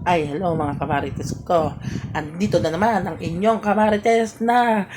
Ay, hello mga kamarites ko. Andito na naman ang inyong kamarites na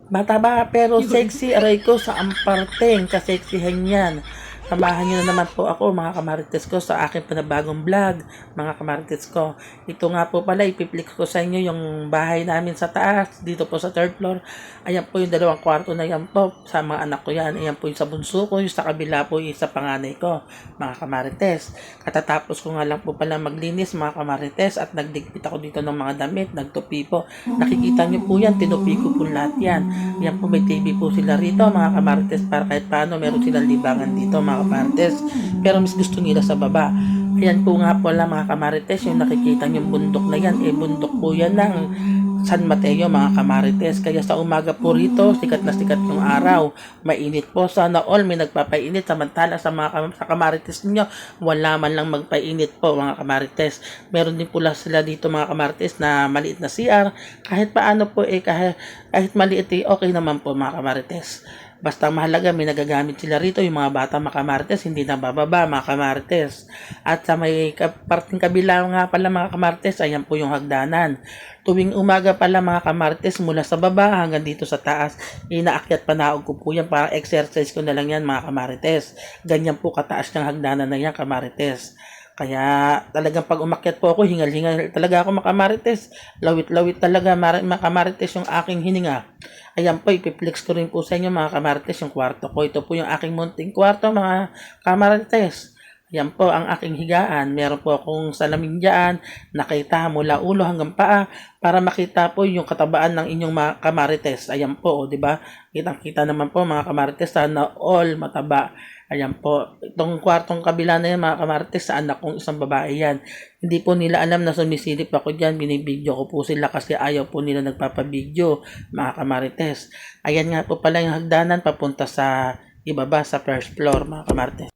mataba pero sexy. Aray ko sa amparteng kaseksihan yan. Samahan nyo na naman po ako mga kamarites ko sa aking panabagong vlog mga kamarites ko. Ito nga po pala ipiplik ko sa inyo yung bahay namin sa taas dito po sa third floor. Ayan po yung dalawang kwarto na yan po sa mga anak ko yan. Ayan po yung sa bunso ko, yung sa kabila po yung sa panganay ko mga kamarites. Katatapos ko nga lang po pala maglinis mga kamarites at nagdigpit ako dito ng mga damit, nagtupi po. Nakikita nyo po yan, tinupi ko po lahat yan. Yan po may TV po sila rito mga kamarites para kahit paano meron silang libangan dito mga kamarites. Pero mas gusto nila sa baba. Ayan po nga po lang mga kamarites, yung nakikita yung bundok na yan, bundok po yan ng San Mateo mga kamarites. Kaya sa umaga po rito, sikat na sikat yung araw. Mainit po. Sana all may nagpapainit. Samantala sa mga sa kamarites ninyo, wala man lang magpainit po mga kamarites. Meron din pula sila dito mga kamarites na maliit na CR. Kahit paano po kahit maliit okay naman po mga kamarites. Basta mahalaga may nagagamit sila rito yung mga bata mga kamarites, hindi na bababa mga kamarites. At sa may parting kabila nga pala mga kamarites, ayan po yung hagdanan. Tuwing umaga pala mga kamarites, mula sa baba hanggang dito sa taas, inaakyat panaog ko po yan para exercise ko na lang yan mga kamarites. Ganyan po kataas ng hagdanan na yan kamarites. Kaya talagang pag umakyat po ako, hingal-hingal talaga ako mga kamarites. Lawit-lawit talaga mga kamarites yung aking hininga. Ayan po, ipiplex ko rin po sa inyo mga kamarites yung kwarto ko. Ito po yung aking munting kwarto mga kamarites. Ayan po ang aking higaan. Meron po akong salamin dyan. Nakita mula ulo hanggang paa para makita po yung katabaan ng inyong mga kamarites. Ayan po, di ba? Kitang-kita naman po mga kamarites, sana all mataba. Ayan po, itong kwartong kabila na yan mga kamarites, sa anak kong isang babae yan. Hindi po nila alam na sumisilip ako dyan, binibidyo ko po sila kasi ayaw po nila nagpapabidyo mga kamarites. Ayan nga po pala yung hagdanan papunta sa ibaba sa first floor mga kamarites.